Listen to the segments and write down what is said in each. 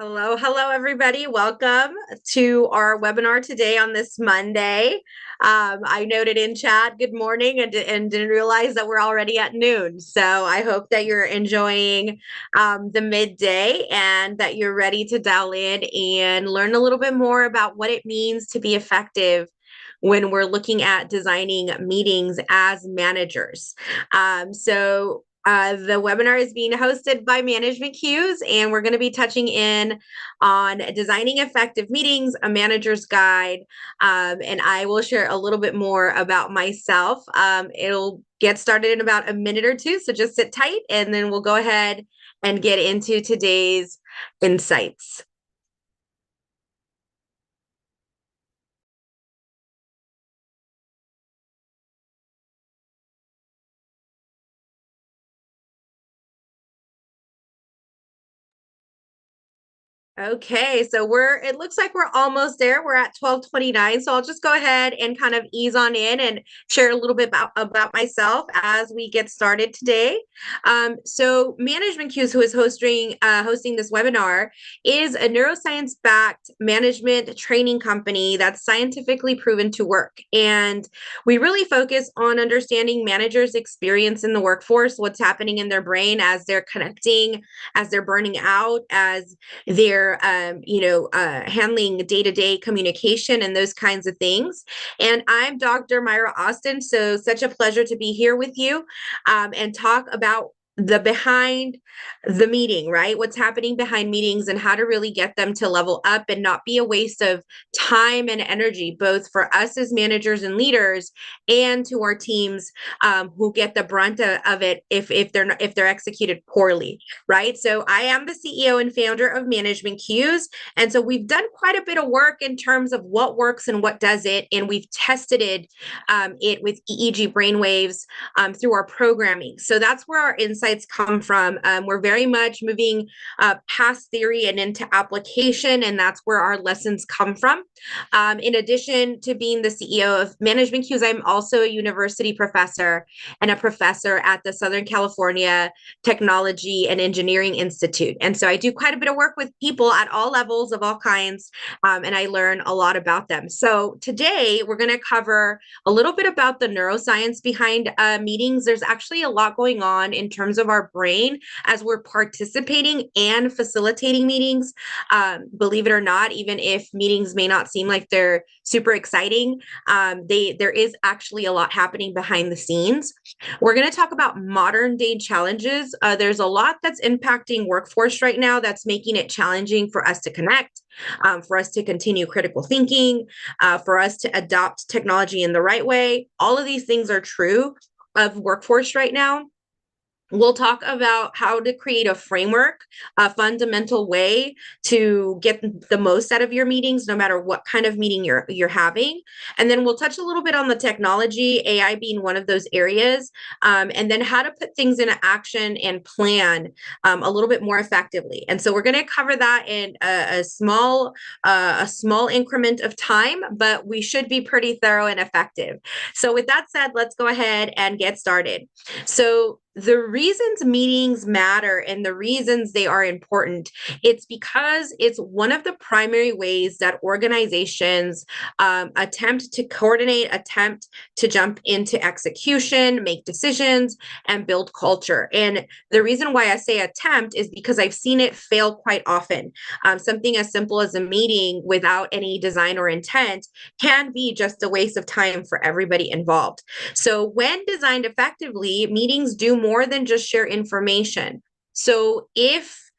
Hello, everybody. Welcome to our webinar today on this Monday. I noted in chat, good morning, and didn't realize that we're already at noon. So I hope that you're enjoying the midday and that you're ready to dial in and learn a little bit more about what it means to be effective when we're looking at designing meetings as managers. The webinar is being hosted by Management Cues, and we're going to be touching in on designing effective meetings, a manager's guide, and I will share a little bit more about myself. It'll get started in about a minute or two, so just sit tight, and then we'll go ahead and get into today's insights. Okay, so it looks like we're almost there. We're at 12:29. So I'll just go ahead and kind of ease on in and share a little bit about myself as we get started today. So Management Cues, who is hosting this webinar, is a neuroscience-backed management training company that's scientifically proven to work. And we really focus on understanding managers' experience in the workforce, what's happening in their brain as they're connecting, as they're burning out, as they're handling day-to-day communication and those kinds of things. And I'm Dr. Mayra Austin, so such a pleasure to be here with you and talk about the behind the meeting, right? What's happening behind meetings and how to really get them to level up and not be a waste of time and energy, both for us as managers and leaders and to our teams who get the brunt of it if they're executed poorly, right? So I am the CEO and founder of Management Cues, and so we've done quite a bit of work in terms of what works and what doesn't, and we've tested it with EEG brainwaves through our programming. So that's where our insights come from. We're very much moving past theory and into application, and that's where our lessons come from. In addition to being the CEO of Management Cues, I'm also a university professor and a professor at the Southern California Technology and Engineering Institute. And so I do quite a bit of work with people at all levels of all kinds, and I learn a lot about them. So today we're going to cover a little bit about the neuroscience behind meetings. There's actually a lot going on in terms of our brain as we're participating and facilitating meetings. Believe it or not, even if meetings may not seem like they're super exciting, there is actually a lot happening behind the scenes. We're going to talk about modern day challenges. There's a lot that's impacting workforce right now that's making it challenging for us to connect, for us to continue critical thinking, for us to adopt technology in the right way. All of these things are true of workforce right now. We'll talk about how to create a framework, a fundamental way to get the most out of your meetings, no matter what kind of meeting you're having. And then we'll touch a little bit on the technology, AI being one of those areas, and then how to put things into action and plan a little bit more effectively. And so we're going to cover that in a small increment of time, but we should be pretty thorough and effective. So with that said, let's go ahead and get started. So the reasons meetings matter and the reasons they are important, it's because it's one of the primary ways that organizations attempt to coordinate, attempt to jump into execution, make decisions, and build culture. And the reason why I say attempt is because I've seen it fail quite often. Something as simple as a meeting without any design or intent can be just a waste of time for everybody involved. So when designed effectively, meetings do more than just share information. So if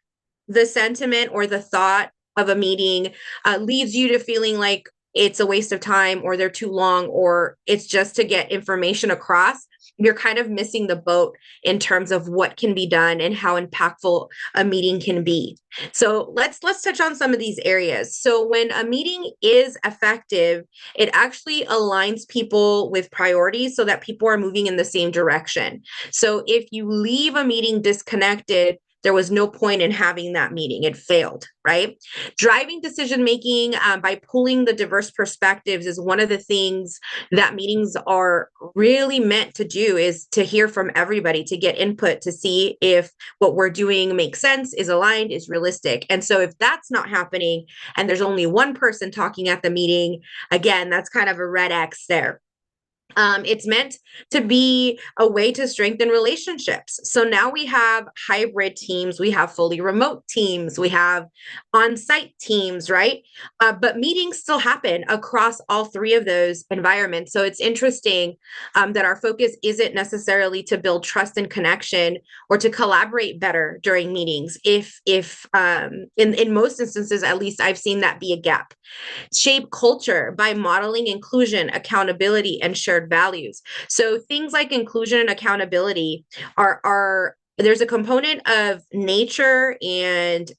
the sentiment or the thought of a meeting leads you to feeling like it's a waste of time or they're too long or it's just to get information across, you're kind of missing the boat in terms of what can be done and how impactful a meeting can be. So let's touch on some of these areas. So when a meeting is effective, it actually aligns people with priorities so that people are moving in the same direction. So if you leave a meeting disconnected, there was no point in having that meeting. It failed, right? Driving decision making by pulling the diverse perspectives is one of the things that meetings are really meant to do, is to hear from everybody, to get input, to see if what we're doing makes sense, is aligned, is realistic. And so if that's not happening and there's only one person talking at the meeting, again, that's kind of a red X there. It's meant to be a way to strengthen relationships. So now we have hybrid teams, we have fully remote teams, we have on-site teams, right? But meetings still happen across all three of those environments. So it's interesting that our focus isn't necessarily to build trust and connection or to collaborate better during meetings. If in most instances, at least I've seen that be a gap. Shape culture by modeling inclusion, accountability, and shared values. So things like inclusion and accountability are there's a component of nature and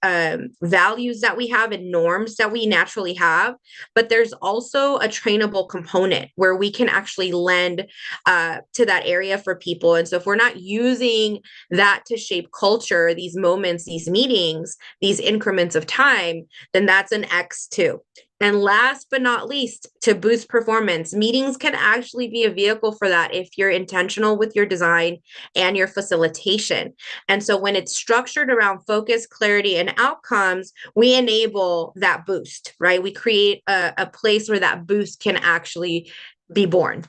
values that we have and norms that we naturally have, but there's also a trainable component where we can actually lend to that area for people. And so if we're not using that to shape culture, these moments, these meetings, these increments of time, then that's an X too. And last but not least, to boost performance, meetings can actually be a vehicle for that if you're intentional with your design and your facilitation. And so when it's structured around focus, clarity, and outcomes, we enable that boost, right? We create a place where that boost can actually be born.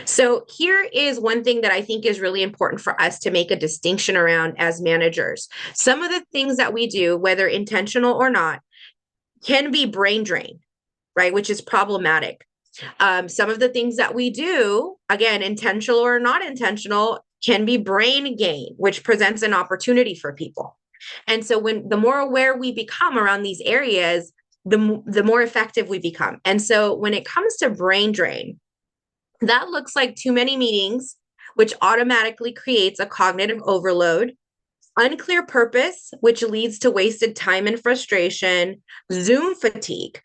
So here is one thing that I think is really important for us to make a distinction around as managers. Some of the things that we do, whether intentional or not, can be brain drain, right? Which is problematic. Some of the things that we do, again, intentional or not intentional, can be brain gain, which presents an opportunity for people. And so when the more aware we become around these areas, the more effective we become. And so when it comes to brain drain, that looks like too many meetings, which automatically creates a cognitive overload, unclear purpose, which leads to wasted time and frustration, Zoom fatigue,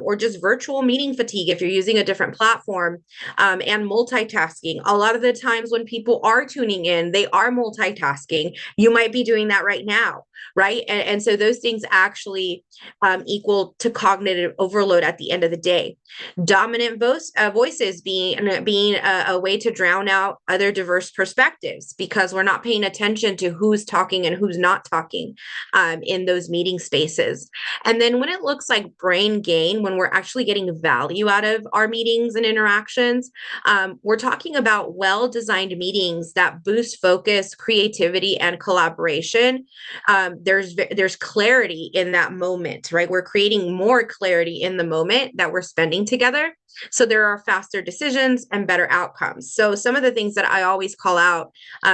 or just virtual meeting fatigue if you're using a different platform, and multitasking. A lot of the times when people are tuning in, they are multitasking. You might be doing that right now, right? And so those things actually equal to cognitive overload at the end of the day. Dominant voices being a way to drown out other diverse perspectives because we're not paying attention to who's talking and who's not talking in those meeting spaces. And then when it looks like brain gain, when we're actually getting value out of our meetings and interactions, we're talking about well-designed meetings that boost focus, creativity, and collaboration. There's clarity in that moment, right? We're creating more clarity in the moment that we're spending together. So there are faster decisions and better outcomes. So some of the things that I always call out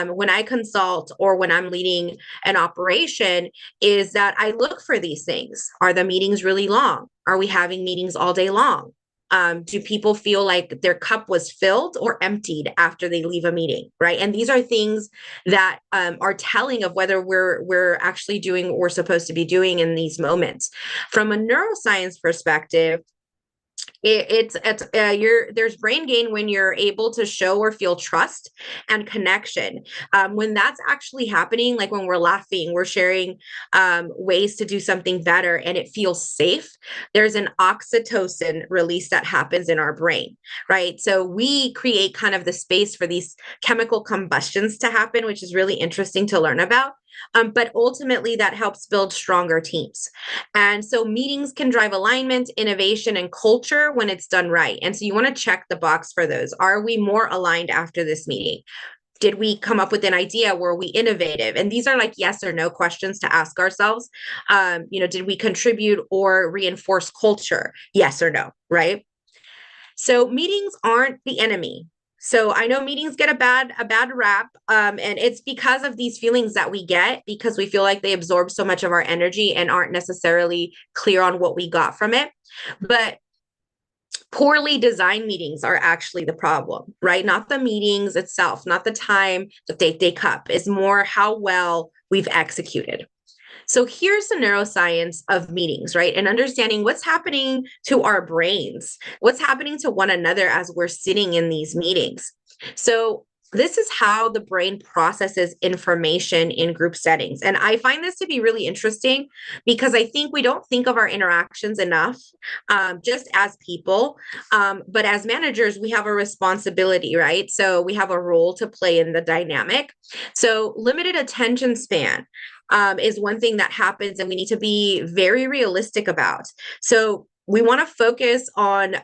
when I consult or when I'm leading an operation is that I look for these things. Are the meetings really long? Are we having meetings all day long? Do people feel like their cup was filled or emptied after they leave a meeting, right? And these are things that are telling of whether we're actually doing what we're supposed to be doing in these moments. From a neuroscience perspective, there's brain gain when you're able to show or feel trust and connection. When that's actually happening, like when we're laughing, we're sharing ways to do something better and it feels safe, there's an oxytocin release that happens in our brain, right? So we create kind of the space for these chemical combustions to happen, which is really interesting to learn about. But ultimately, that helps build stronger teams. And so meetings can drive alignment, innovation, and culture when it's done right. And so you want to check the box for those. Are we more aligned after this meeting? Did we come up with an idea? Were we innovative? And these are like yes or no questions to ask ourselves. Did we contribute or reinforce culture? Yes or no, right? So meetings aren't the enemy. So I know meetings get a bad rap, and it's because of these feelings that we get because we feel like they absorb so much of our energy and aren't necessarily clear on what we got from it. But poorly designed meetings are actually the problem, right? Not the meetings itself, not the time that they take up. It's more how well we've executed. So here's the neuroscience of meetings, right? And understanding what's happening to our brains, what's happening to one another as we're sitting in these meetings. So this is how the brain processes information in group settings. And I find this to be really interesting because I think we don't think of our interactions enough, just as people. But as managers, we have a responsibility, right? So we have a role to play in the dynamic. So limited attention span. Is one thing that happens, and we need to be very realistic about. So we want to focus on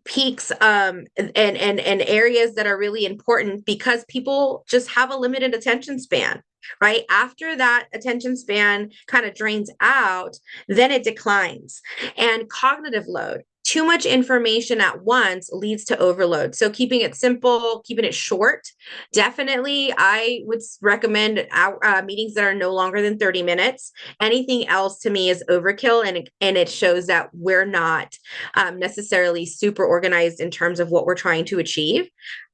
peaks and areas that are really important because people just have a limited attention span, right? After that attention span kind of drains out, then it declines. And cognitive load, too much information at once leads to overload. So keeping it simple, keeping it short. Definitely, I would recommend meetings that are no longer than 30 minutes. Anything else to me is overkill, and it shows that we're not necessarily super organized in terms of what we're trying to achieve.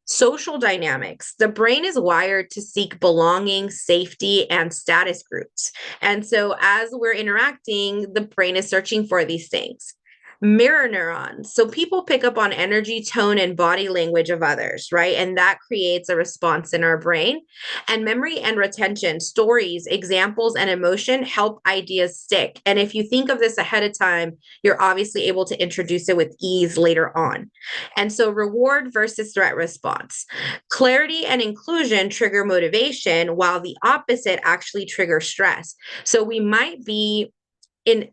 Social dynamics. The brain is wired to seek belonging, safety, and status groups. And so as we're interacting, the brain is searching for these things. Mirror neurons. So people pick up on energy, tone, and body language of others, right? And that creates a response in our brain. And memory and retention, stories, examples, and emotion help ideas stick. And if you think of this ahead of time, you're obviously able to introduce it with ease later on. And so reward versus threat response. Clarity and inclusion trigger motivation, while the opposite actually triggers stress. So we might be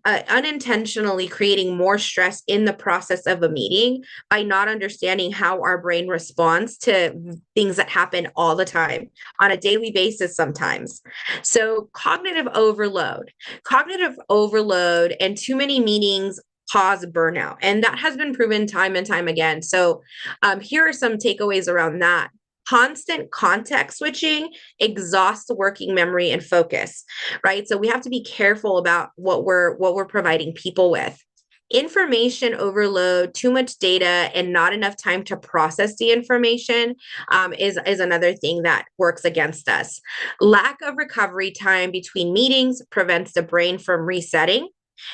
unintentionally creating more stress in the process of a meeting by not understanding how our brain responds to things that happen all the time on a daily basis sometimes. So cognitive overload and too many meetings cause burnout, and that has been proven time and time again. So here are some takeaways around that. Constant context switching exhausts working memory and focus, right? So we have to be careful about what we're providing people with. Information overload, too much data, and not enough time to process the information is another thing that works against us. Lack of recovery time between meetings prevents the brain from resetting.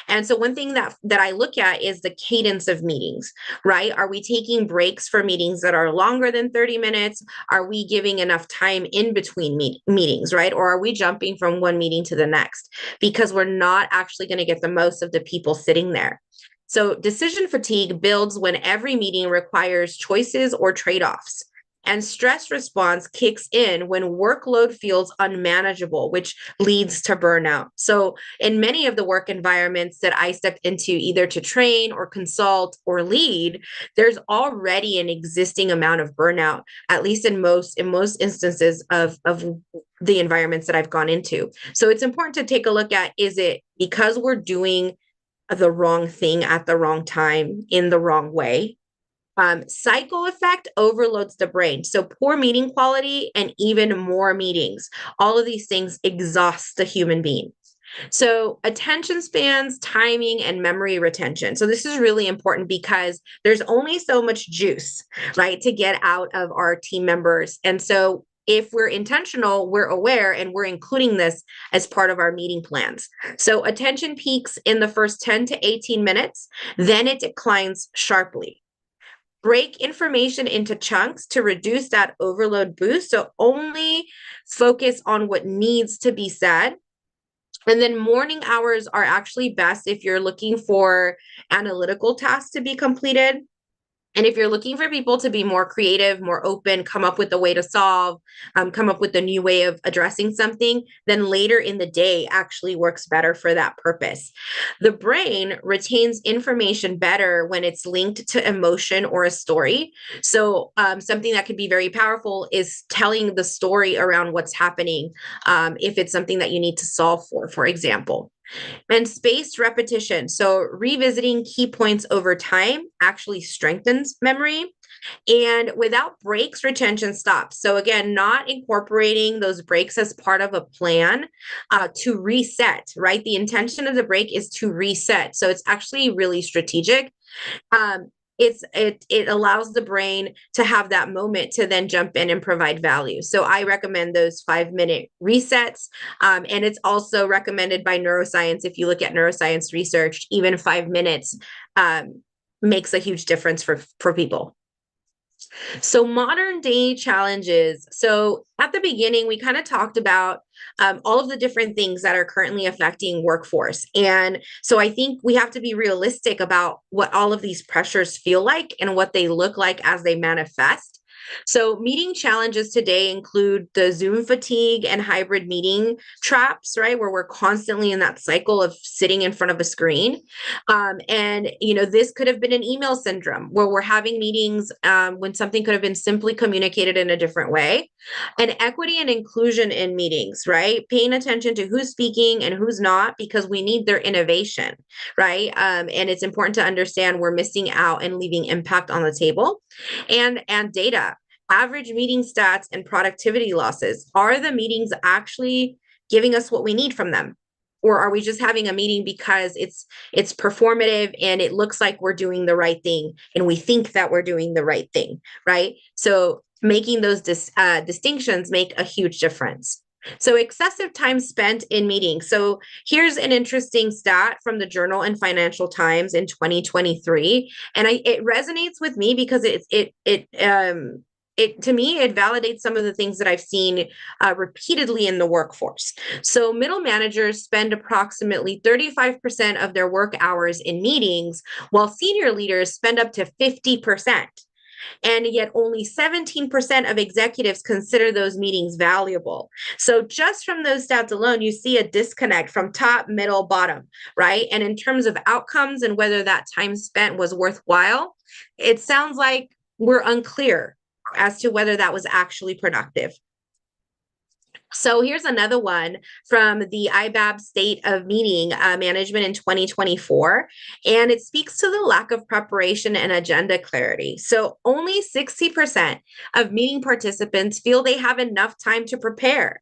And so one thing that I look at is the cadence of meetings, right? Are we taking breaks for meetings that are longer than 30 minutes? Are we giving enough time in between meetings, right? Or are we jumping from one meeting to the next? Because we're not actually going to get the most of the people sitting there. So decision fatigue builds when every meeting requires choices or trade-offs. And stress response kicks in when workload feels unmanageable, which leads to burnout. So, in many of the work environments that I stepped into, either to train or consult or lead, there's already an existing amount of burnout, at least in most instances of the environments that I've gone into. So, it's important to take a look at, is it because we're doing the wrong thing at the wrong time in the wrong way? Cycle effect overloads the brain. So poor meeting quality and even more meetings. All of these things exhaust the human being. So attention spans, timing, and memory retention. So this is really important because there's only so much juice, right, to get out of our team members. And so if we're intentional, we're aware, and we're including this as part of our meeting plans. So attention peaks in the first 10 to 18 minutes, then it declines sharply. Break information into chunks to reduce that overload boost. So only focus on what needs to be said. And then morning hours are actually best if you're looking for analytical tasks to be completed. And if you're looking for people to be more creative, more open, come up with a way to solve, come up with a new way of addressing something, then later in the day actually works better for that purpose. The brain retains information better when it's linked to emotion or a story. So something that could be very powerful is telling the story around what's happening, if it's something that you need to solve for example. And spaced repetition. So revisiting key points over time actually strengthens memory. And without breaks, retention stops. So again, not incorporating those breaks as part of a plan to reset, right? The intention of the break is to reset. So it's actually really strategic. It allows the brain to have that moment to then jump in and provide value. So I recommend those 5-minute resets. And it's also recommended by neuroscience. If you look at neuroscience research, even 5 minutes makes a huge difference for people. So, modern day challenges. So, at the beginning, we kind of talked about all of the different things that are currently affecting workforce. And so, I think we have to be realistic about what all of these pressures feel like and what they look like as they manifest. So, meeting challenges today include the Zoom fatigue and hybrid meeting traps, right? Where we're constantly in that cycle of sitting in front of a screen. This could have been an email syndrome where we're having meetings when something could have been simply communicated in a different way. And equity and inclusion in meetings, right? Paying attention to who's speaking and who's not, because we need their innovation, right? And it's important to understand we're missing out and leaving impact on the table. And data, average meeting stats and productivity losses. Are the meetings actually giving us what we need from them? Or are we just having a meeting because it's performative and it looks like we're doing the right thing and we think that we're doing the right thing, right? So making those distinctions make a huge difference. So excessive time spent in meetings. So here's an interesting stat from the Journal and Financial Times in 2023, and it resonates with me because it to me it validates some of the things that I've seen repeatedly in the workforce. So middle managers spend approximately 35% of their work hours in meetings, while senior leaders spend up to 50%. And yet only 17% of executives consider those meetings valuable. So just from those stats alone, you see a disconnect from top, middle, bottom, right? And in terms of outcomes and whether that time spent was worthwhile, it sounds like we're unclear as to whether that was actually productive. So here's another one from the IBAB State of Meeting Management in 2024, and it speaks to the lack of preparation and agenda clarity. So only 60% of meeting participants feel they have enough time to prepare.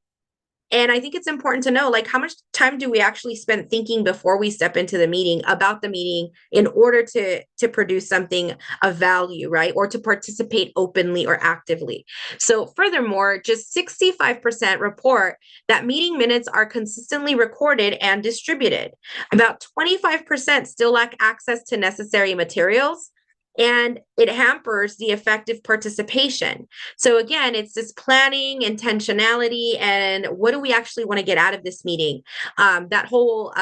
And I think it's important to know, like, how much time do we actually spend thinking before we step into the meeting about the meeting in order to produce something of value, right? Or to participate openly or actively. So furthermore, just 65% report that meeting minutes are consistently recorded and distributed. About 25% still lack access to necessary materials, and it hampers the effective participation. So again, it's this planning, intentionality, and what do we actually want to get out of this meeting? That whole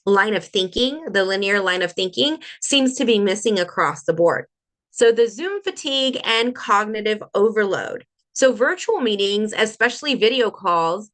line of thinking, the linear line of thinking, seems to be missing across the board. So the Zoom fatigue and cognitive overload. So virtual meetings, especially video calls,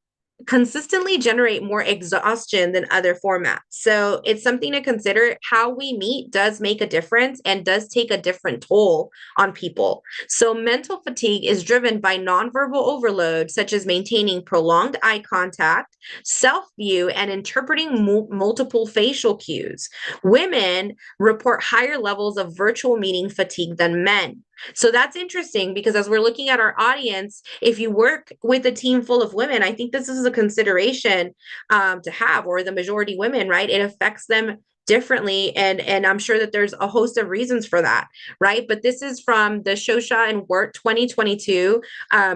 consistently generate more exhaustion than other formats. So it's something to consider. How we meet does make a difference and does take a different toll on people. So mental fatigue is driven by nonverbal overload, such as maintaining prolonged eye contact, self-view, and interpreting multiple facial cues. Women report higher levels of virtual meeting fatigue than men. So that's interesting because as we're looking at our audience, if you work with a team full of women, I think this is a consideration to have, or the majority women, right? It affects them differently, and I'm sure that there's a host of reasons for that, right? But this is from the Shosha and Wirt 2022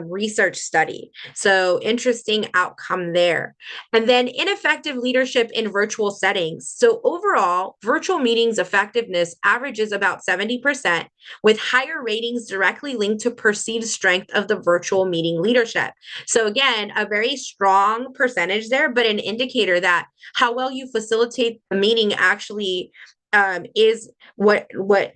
research study. So interesting outcome there. And then ineffective leadership in virtual settings. So overall, virtual meetings effectiveness averages about 70%, with higher ratings directly linked to perceived strength of the virtual meeting leadership. So again, a very strong percentage there, but an indicator that how well you facilitate the meeting actually is what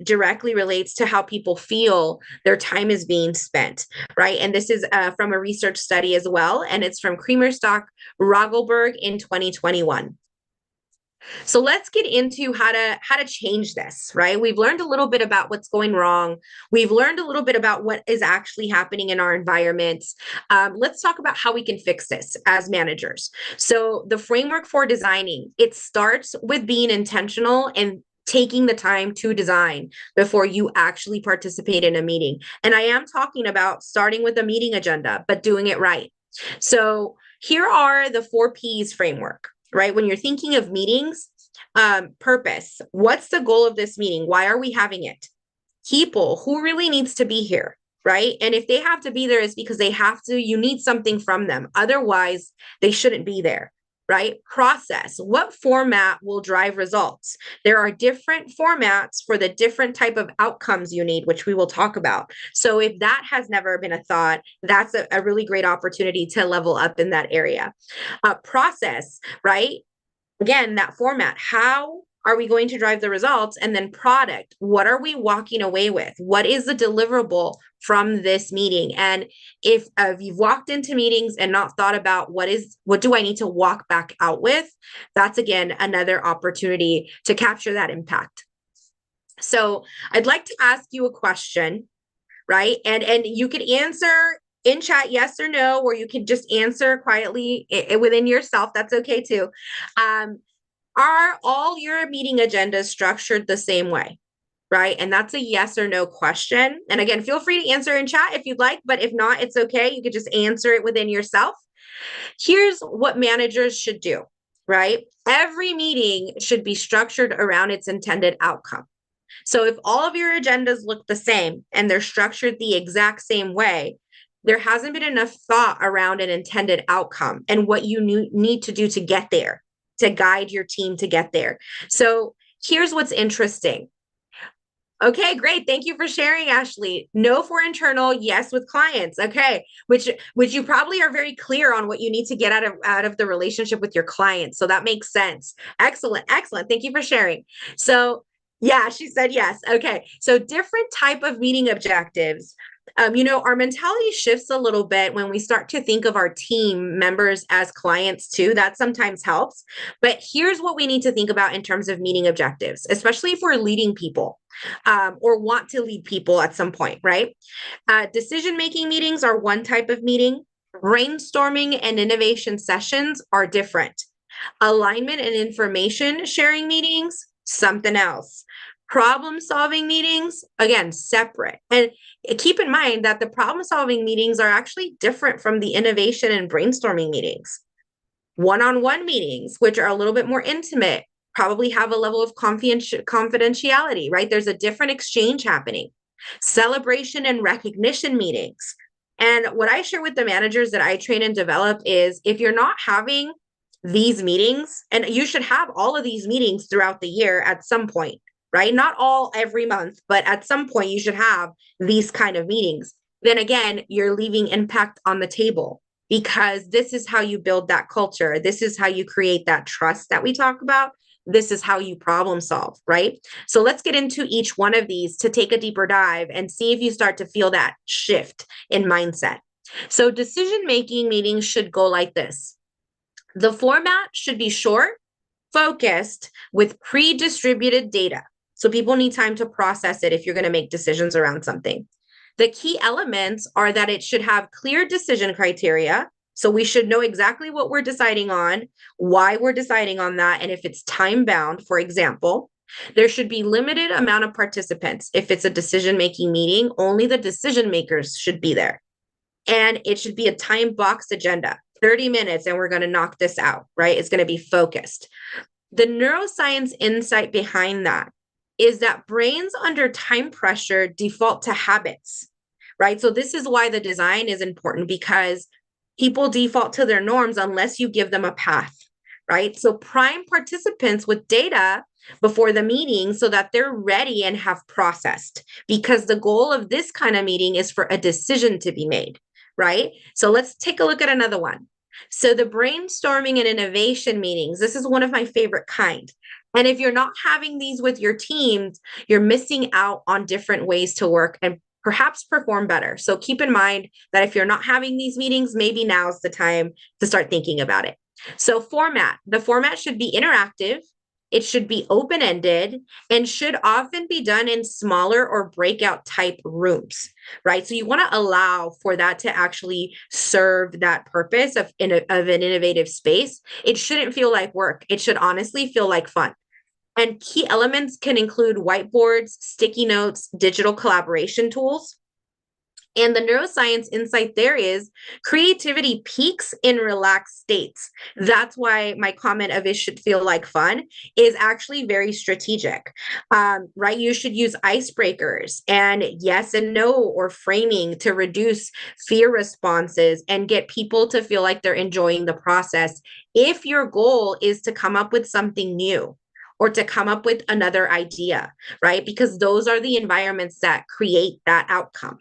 directly relates to how people feel their time is being spent, right? And this is from a research study as well, and it's from Cremerstock Rogelberg in 2021. So let's get into how to change this, right? We've learned a little bit about what's going wrong. We've learned a little bit about what is actually happening in our environments. Let's talk about how we can fix this as managers. So the framework for designing, it starts with being intentional and taking the time to design before you actually participate in a meeting. And I am talking about starting with a meeting agenda, but doing it right. So here are the 4Ps framework, right? When you're thinking of meetings, purpose. What's the goal of this meeting? Why are we having it? People, who really needs to be here, right? And if they have to be there, it's because they have to. You need something from them. Otherwise, they shouldn't be there. right? Process. What format will drive results? There are different formats for the different type of outcomes you need, which we will talk about. So if that has never been a thought, that's a really great opportunity to level up in that area. Process, right? Again, that format. How are we going to drive the results? And then product. What are we walking away with? What is the deliverable from this meeting? And if you've walked into meetings and not thought about what do I need to walk back out with, that's again another opportunity to capture that impact. So I'd like to ask you a question, right? And you could answer in chat yes or no, or you could just answer quietly within yourself. That's okay too. Are all your meeting agendas structured the same way? Right. And that's a yes or no question. And again, feel free to answer in chat if you'd like, but if not, it's okay. You could just answer it within yourself. Here's what managers should do, right? Every meeting should be structured around its intended outcome. So if all of your agendas look the same and they're structured the exact same way, there hasn't been enough thought around an intended outcome and what you need to do to get there, to guide your team to get there. So here's what's interesting. Okay, great. Thank you for sharing, Ashley. No for internal, yes with clients. Okay, which you probably are very clear on what you need to get out of the relationship with your clients. So that makes sense. Excellent, excellent. Thank you for sharing. So yeah, she said yes. Okay, so different type of meeting objectives. Our mentality shifts a little bit when we start to think of our team members as clients too. That sometimes helps. But here's what we need to think about in terms of meeting objectives, especially if we're leading people or want to lead people at some point, right? Decision-making meetings are one type of meeting. Brainstorming and innovation sessions are different. Alignment and information sharing meetings, something else. Problem solving meetings, again, separate. And keep in mind that the problem solving meetings are actually different from the innovation and brainstorming meetings. One-on-one meetings, which are a little bit more intimate, probably have a level of confidentiality, right? There's a different exchange happening. Celebration and recognition meetings. And what I share with the managers that I train and develop is if you're not having these meetings, and you should have all of these meetings throughout the year at some point, right? Not all every month, but at some point you should have these kind of meetings. Then again, you're leaving impact on the table because this is how you build that culture. This is how you create that trust that we talk about. This is how you problem solve, right? So let's get into each one of these to take a deeper dive and see if you start to feel that shift in mindset. So decision-making meetings should go like this. The format should be short, focused, with pre-distributed data. So people need time to process it if you're going to make decisions around something. The key elements are that it should have clear decision criteria. So we should know exactly what we're deciding on, why we're deciding on that, and if it's time bound, for example. There should be limited amount of participants. If it's a decision-making meeting, only the decision makers should be there. And it should be a time box agenda, 30 minutes, and we're going to knock this out, right? It's going to be focused. The neuroscience insight behind that is that brains under time pressure default to habits, right? So this is why the design is important because people default to their norms unless you give them a path, right? So prime participants with data before the meeting so that they're ready and have processed, because the goal of this kind of meeting is for a decision to be made, right? So let's take a look at another one. So the brainstorming and innovation meetings, this is one of my favorite kind. And if you're not having these with your teams, you're missing out on different ways to work and perhaps perform better. So keep in mind that if you're not having these meetings, maybe now's the time to start thinking about it. So the format should be interactive. It should be open-ended and should often be done in smaller or breakout type rooms, right? So you want to allow for that to actually serve that purpose of an innovative space. It shouldn't feel like work. It should honestly feel like fun. And key elements can include whiteboards, sticky notes, digital collaboration tools. And the neuroscience insight there is creativity peaks in relaxed states. That's why my comment of it should feel like fun is actually very strategic, right? You should use icebreakers and yes and no or framing to reduce fear responses and get people to feel like they're enjoying the process. If your goal is to come up with something new, or to come up with another idea, right? Because those are the environments that create that outcome.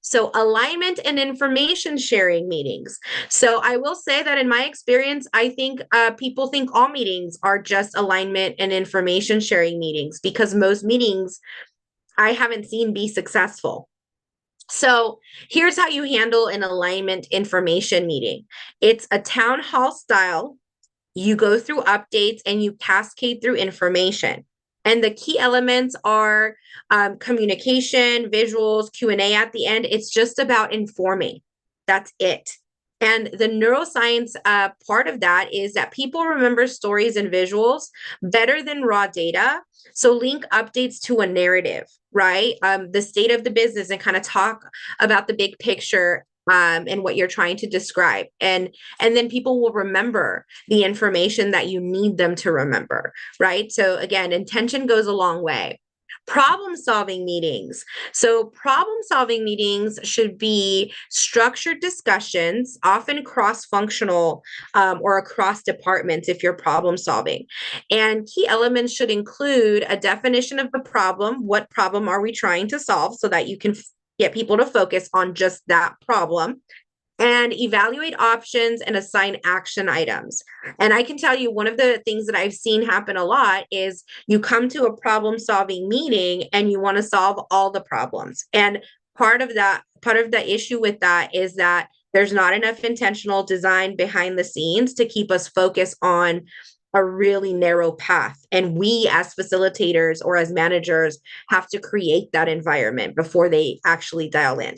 So alignment and information sharing meetings. So I will say that in my experience, I think people think all meetings are just alignment and information sharing meetings because most meetings I haven't seen be successful. So here's how you handle an alignment information meeting. It's a town hall style. You go through updates and you cascade through information. And the key elements are communication, visuals, Q&A at the end. It's just about informing. That's it. And the neuroscience part of that is that people remember stories and visuals better than raw data. So link updates to a narrative, right? The state of the business and kind of talk about the big picture and what you're trying to describe. And then people will remember the information that you need them to remember, right? So again, intention goes a long way. Problem solving meetings. So problem solving meetings should be structured discussions, often cross-functional or across departments if you're problem solving. And key elements should include a definition of the problem. What problem are we trying to solve so that you can get people to focus on just that problem, and evaluate options and assign action items. And I can tell you one of the things that I've seen happen a lot is you come to a problem solving meeting and you want to solve all the problems. And part of the issue with that is that there's not enough intentional design behind the scenes to keep us focused on a really narrow path. And we as facilitators or as managers have to create that environment before they actually dial in.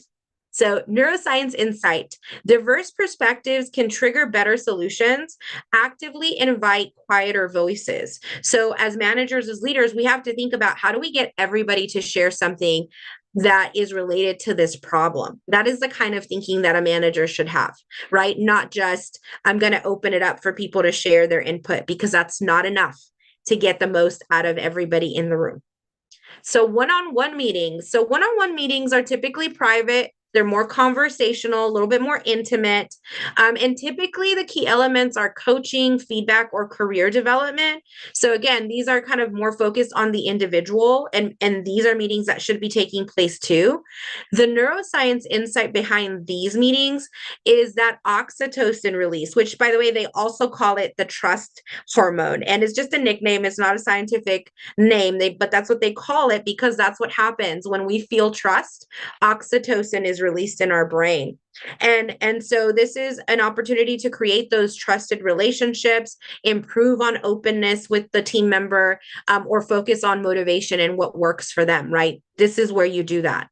So neuroscience insight, diverse perspectives can trigger better solutions, actively invite quieter voices. So as managers, as leaders, we have to think about how do we get everybody to share something that is related to this problem. That is the kind of thinking that a manager should have, right? Not just, I'm going to open it up for people to share their input because that's not enough to get the most out of everybody in the room. So one-on-one meetings. So one-on-one meetings are typically private. They're more conversational, a little bit more intimate. And typically the key elements are coaching, feedback, or career development. So again, these are kind of more focused on the individual, and these are meetings that should be taking place too. The neuroscience insight behind these meetings is that oxytocin release, which by the way, they also call it the trust hormone. And it's just a nickname. It's not a scientific name, but that's what they call it because that's what happens when we feel trust. Oxytocin is released in our brain. And so this is an opportunity to create those trusted relationships, improve on openness with the team member, or focus on motivation and what works for them, right? This is where you do that.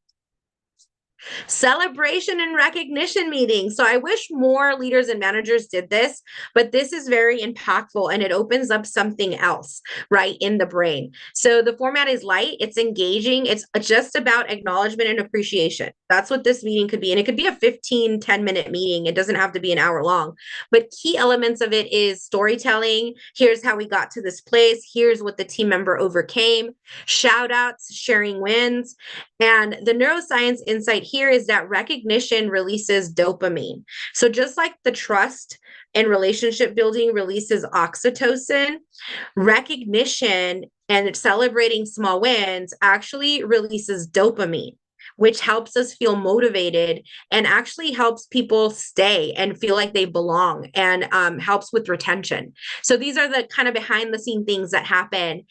Celebration and recognition meetings. So I wish more leaders and managers did this, but this is very impactful and it opens up something else, right, in the brain. So the format is light, it's engaging, it's just about acknowledgement and appreciation. That's what this meeting could be. And it could be a 10-minute meeting. It doesn't have to be an hour long, but key elements of it is storytelling. Here's how we got to this place. Here's what the team member overcame. Shout outs, sharing wins. And the neuroscience insight here is that recognition releases dopamine. So just like the trust and relationship building releases oxytocin, recognition and celebrating small wins actually releases dopamine, which helps us feel motivated and actually helps people stay and feel like they belong and helps with retention. So these are the kind of behind the scene things that happen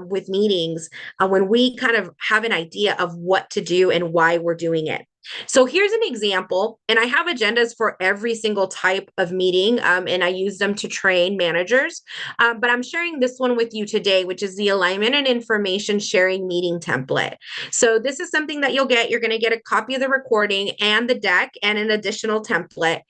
with meetings when we kind of have an idea of what to do and why we're doing it. So here's an example, and I have agendas for every single type of meeting, and I use them to train managers, but I'm sharing this one with you today, which is the alignment and information sharing meeting template. So this is something that you're going to get a copy of the recording and the deck and an additional template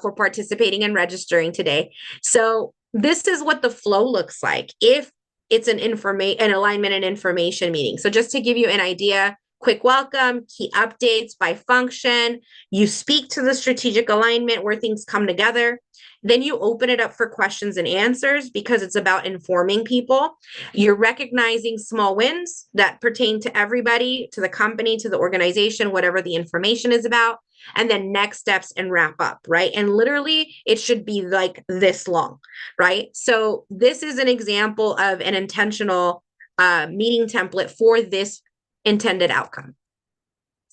for participating and registering today. So this is what the flow looks like if it's an alignment and information meeting. So just to give you an idea, quick welcome, key updates by function. You speak to the strategic alignment where things come together. Then you open it up for questions and answers because it's about informing people. You're recognizing small wins that pertain to everybody, to the company, to the organization, whatever the information is about. And then next steps and wrap up, right? And literally, it should be like this long, right? So this is an example of an intentional meeting template for this intended outcome.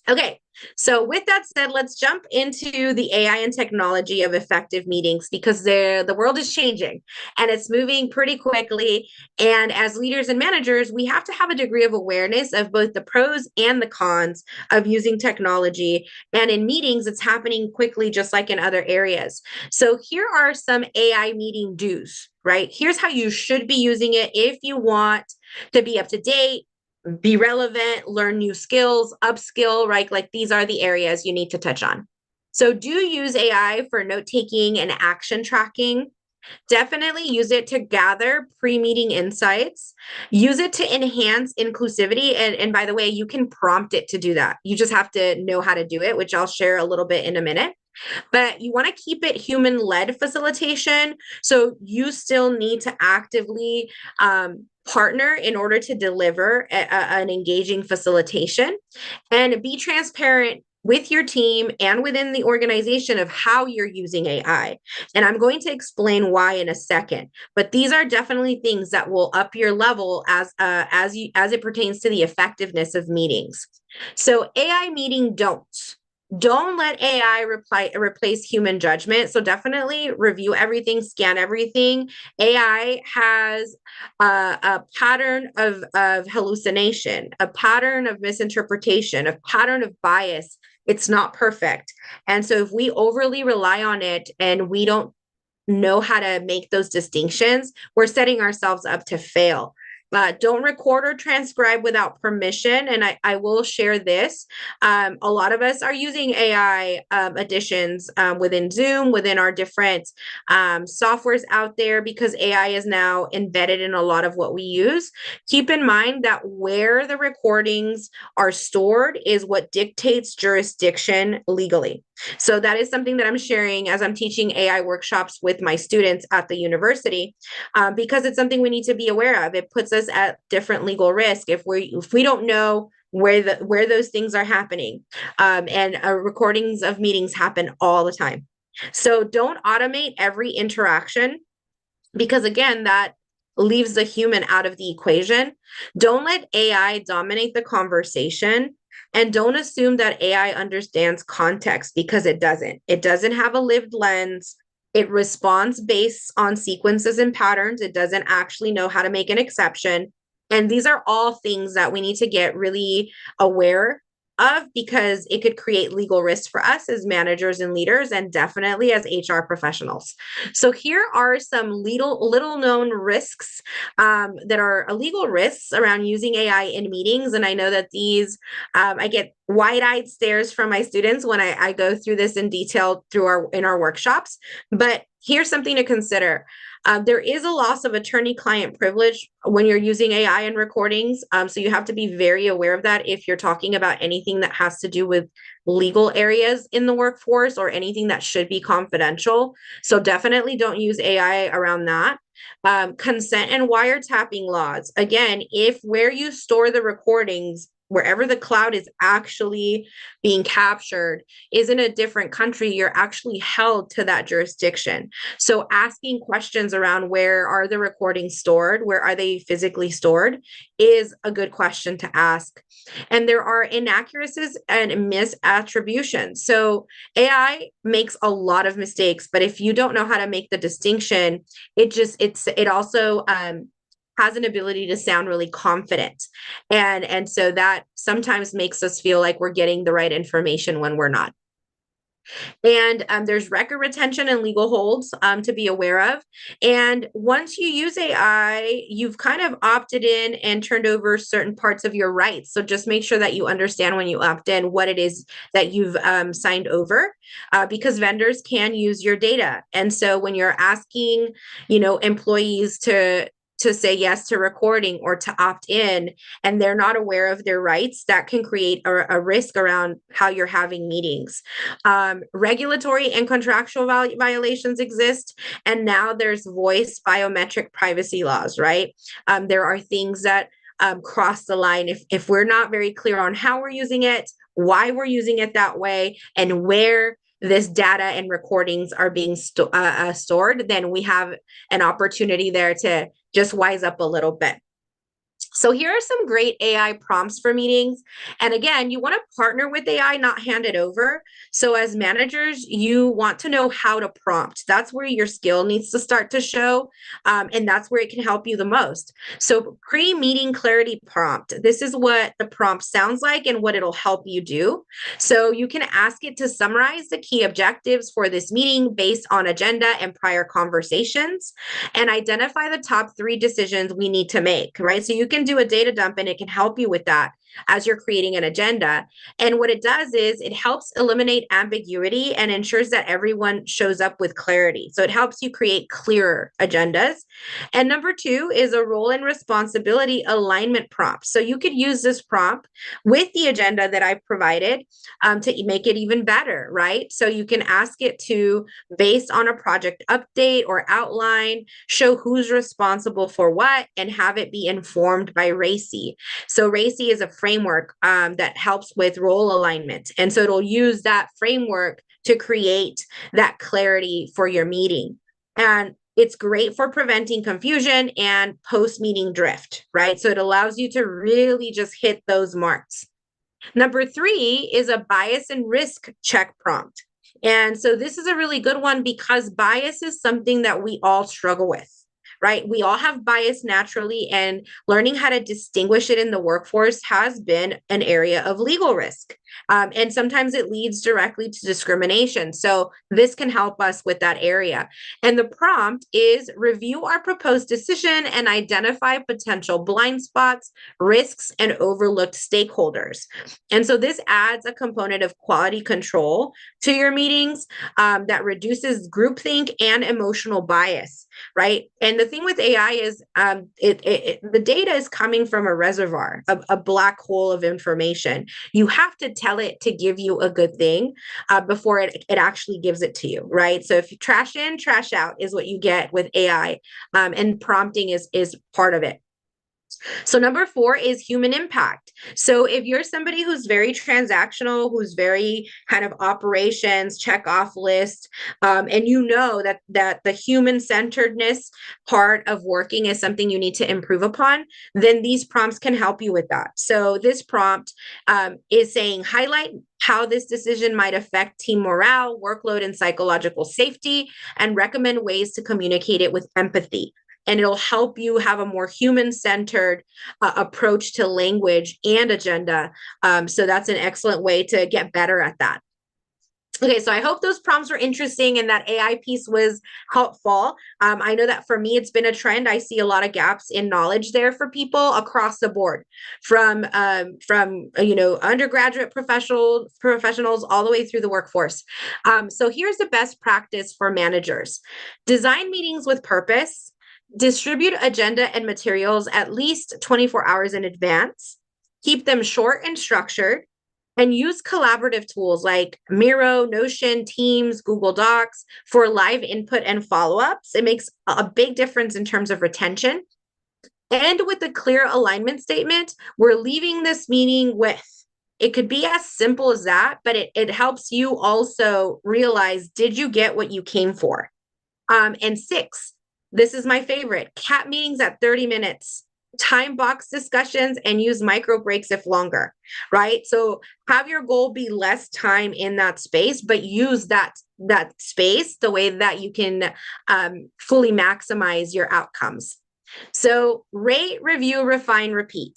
Okay, so with that said, let's jump into the AI and technology of effective meetings because the world is changing and it's moving pretty quickly. And as leaders and managers, we have to have a degree of awareness of both the pros and the cons of using technology. And in meetings, it's happening quickly, just like in other areas. So here are some AI meeting do's, right? Here's how you should be using it if you want to be up to date, be relevant, learn new skills, upskill, right? Like these are the areas you need to touch on. So do use AI for note taking and action tracking. Definitely use it to gather pre-meeting insights. Use it to enhance inclusivity. And by the way, you can prompt it to do that. You just have to know how to do it, which I'll share a little bit in a minute. But you want to keep it human-led facilitation. So you still need to actively partner in order to deliver an engaging facilitation, and be transparent with your team and within the organization of how you're using AI. And I'm going to explain why in a second, but these are definitely things that will up your level as it pertains to the effectiveness of meetings. So AI meeting don'ts. Don't let AI replace human judgment. So definitely review everything, scan everything. AI has a pattern of hallucination, a pattern of misinterpretation, a pattern of bias. It's not perfect. And so if we overly rely on it and we don't know how to make those distinctions, we're setting ourselves up to fail. Don't record or transcribe without permission. And I will share this. A lot of us are using AI additions within Zoom, within our different softwares out there, because AI is now embedded in a lot of what we use. Keep in mind that where the recordings are stored is what dictates jurisdiction legally. So that is something that I'm sharing as I'm teaching AI workshops with my students at the university, because it's something we need to be aware of. It puts us at different legal risk if we don't know where those things are happening. And recordings of meetings happen all the time. So don't automate every interaction, because again, that leaves the human out of the equation. Don't let AI dominate the conversation. And don't assume that AI understands context, because it doesn't. It doesn't have a lived lens. It responds based on sequences and patterns. It doesn't actually know how to make an exception. And these are all things that we need to get really aware of, because it could create legal risks for us as managers and leaders, and definitely as HR professionals. So here are some little known risks that are legal risks around using AI in meetings. And I know that these, I get wide-eyed stares from my students when I go through this in detail in our workshops. But here's something to consider. There is a loss of attorney-client privilege when you're using AI in recordings. So you have to be very aware of that if you're talking about anything that has to do with legal areas in the workforce or anything that should be confidential. So definitely don't use AI around that. Consent and wiretapping laws. Again, if where you store the recordings, wherever the cloud is actually being captured, is in a different country, you're actually held to that jurisdiction. So asking questions around where are the recordings stored, where are they physically stored, is a good question to ask. And there are inaccuracies and misattributions. So AI makes a lot of mistakes, but if you don't know how to make the distinction, it also has an ability to sound really confident. And so that sometimes makes us feel like we're getting the right information when we're not. And there's record retention and legal holds to be aware of. And once you use AI, you've kind of opted in and turned over certain parts of your rights. So just make sure that you understand when you opt in what it is that you've signed over, because vendors can use your data. And so when you're asking, employees to to say yes to recording or to opt in, and they're not aware of their rights, that can create a risk around how you're having meetings. Regulatory and contractual violations exist, and now there's voice biometric privacy laws, right? There are things that cross the line if we're not very clear on how we're using it, why we're using it that way, and where this data and recordings are being stored, then we have an opportunity there to just wise up a little bit. So here are some great AI prompts for meetings. And again, you want to partner with AI, not hand it over. So as managers, you want to know how to prompt. That's where your skill needs to start to show. And that's where it can help you the most. So pre-meeting clarity prompt. This is what the prompt sounds like and what it'll help you do. So you can ask it to summarize the key objectives for this meeting based on agenda and prior conversations, and identify the top 3 decisions we need to make, right? So you can do a data dump and it can help you with that as you're creating an agenda. And what it does is it helps eliminate ambiguity and ensures that everyone shows up with clarity. So it helps you create clearer agendas. And number 2 is a role and responsibility alignment prompt. So you could use this prompt with the agenda that I've provided to make it even better, right? So you can ask it to, based on a project update or outline, show who's responsible for what, and have it be informed by RACI. So RACI is a framework that helps with role alignment. And so it'll use that framework to create that clarity for your meeting. And it's great for preventing confusion and post-meeting drift, right? So it allows you to really just hit those marks. Number 3 is a bias and risk check prompt. And so this is a really good one because bias is something that we all struggle with, right? We all have bias naturally, and learning how to distinguish it in the workforce has been an area of legal risk. And sometimes it leads directly to discrimination. So this can help us with that area. And the prompt is review our proposed decision and identify potential blind spots, risks, and overlooked stakeholders. And so this adds a component of quality control to your meetings that reduces groupthink and emotional bias, right? And the thing with AI is the data is coming from a reservoir, a black hole of information. You have to tell it to give you a good thing before it actually gives it to you, right? So if you trash in, trash out is what you get with AI, and prompting is part of it. So number 4 is human impact. So if you're somebody who's very transactional, who's very kind of operations, check off list, and you know that the human centeredness part of working is something you need to improve upon, then these prompts can help you with that. So this prompt is saying highlight how this decision might affect team morale, workload, and psychological safety, and recommend ways to communicate it with empathy. And it'll help you have a more human-centered approach to language and agenda. So that's an excellent way to get better at that. Okay, so I hope those prompts were interesting and that AI piece was helpful. I know that for me, it's been a trend. I see a lot of gaps in knowledge there for people across the board, from undergraduate professionals all the way through the workforce. So here's the best practice for managers: design meetings with purpose. Distribute agenda and materials at least 24 hours in advance. Keep them short and structured, and use collaborative tools like Miro, Notion, Teams, Google Docs for live input and follow-ups. It makes a big difference in terms of retention. And with a clear alignment statement, we're leaving this meeting with. It could be as simple as that, but it helps you also realize, did you get what you came for? And 6, this is my favorite: cap meetings at 30 minutes, time box discussions, and use micro breaks if longer, right? So have your goal be less time in that space, but use that space the way that you can fully maximize your outcomes. So rate, review, refine, repeat.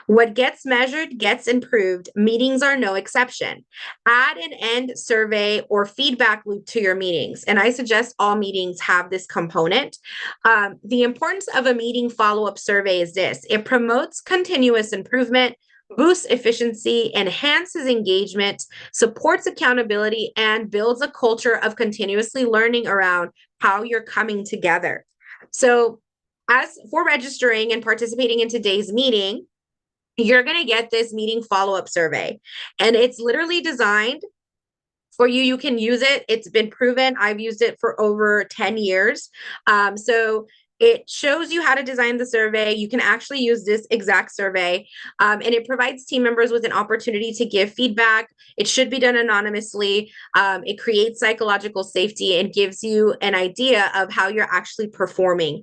What gets measured gets improved. Meetings are no exception. Add an end survey or feedback loop to your meetings. And I suggest all meetings have this component. The importance of a meeting follow-up survey is this: it promotes continuous improvement, boosts efficiency, enhances engagement, supports accountability, and builds a culture of continuously learning around how you're coming together. So as for registering and participating in today's meeting, you're going to get this meeting follow-up survey. And it's literally designed for you. You can use it. It's been proven. I've used it for over 10 years. So it shows you how to design the survey. You can actually use this exact survey, and it provides team members with an opportunity to give feedback. It should be done anonymously. It creates psychological safety and gives you an idea of how you're actually performing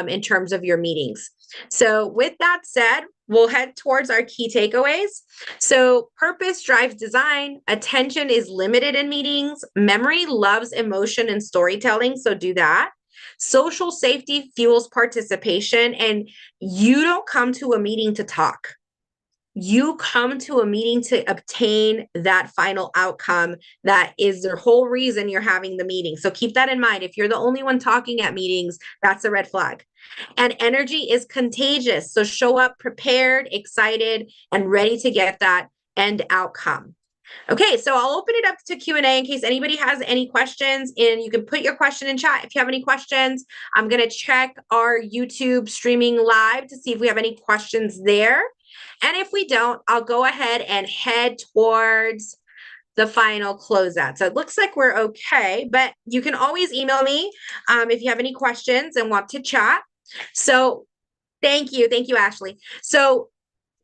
in terms of your meetings. So with that said, we'll head towards our key takeaways. So purpose drives design. Attention is limited in meetings. Memory loves emotion and storytelling. So do that. Social safety fuels participation. And you don't come to a meeting to talk. You come to a meeting to obtain that final outcome. That is the whole reason you're having the meeting. So keep that in mind. If you're the only one talking at meetings, that's a red flag. And energy is contagious. So show up prepared, excited, and ready to get that end outcome. Okay, so I'll open it up to Q&A in case anybody has any questions, and you can put your question in chat if you have any questions. I'm going to check our YouTube streaming live to see if we have any questions there. And if we don't, I'll go ahead and head towards the final closeout. So it looks like we're okay, but you can always email me if you have any questions and want to chat. So thank you. Thank you, Ashley. So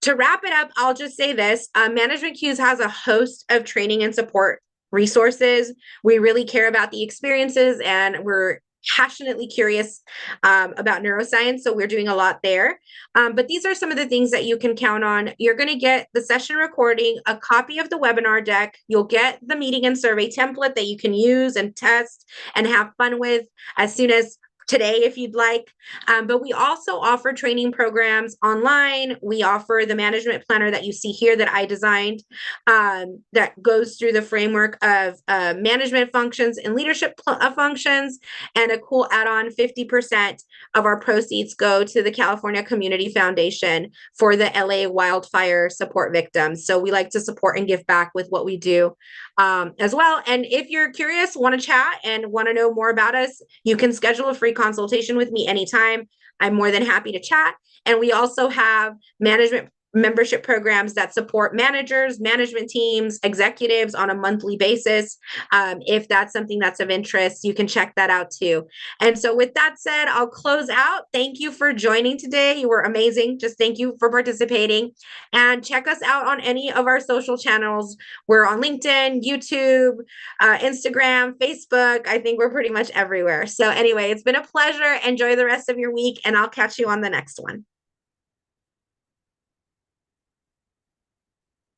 to wrap it up, I'll just say this. Management Cues has a host of training and support resources. We really care about the experiences, and we're passionately curious about neuroscience. So we're doing a lot there. But these are some of the things that you can count on. You're going to get the session recording, a copy of the webinar deck. You'll get the meeting and survey template that you can use and test and have fun with as soon as today if you'd like. But we also offer training programs online. We offer the management planner that you see here that I designed, that goes through the framework of management functions and leadership functions. And a cool add-on, 50% of our proceeds go to the California Community Foundation for the LA wildfire support victims. So we like to support and give back with what we do as well. And if you're curious, want to chat and want to know more about us, you can schedule a free consultation with me anytime. I'm more than happy to chat. And we also have management membership programs that support managers, management teams, executives on a monthly basis. If that's something that's of interest, you can check that out too. And so with that said, I'll close out. Thank you for joining today. You were amazing. Just thank you for participating, and check us out on any of our social channels. We're on LinkedIn, YouTube, Instagram, Facebook. I think we're pretty much everywhere. So anyway, it's been a pleasure. Enjoy the rest of your week, and I'll catch you on the next one.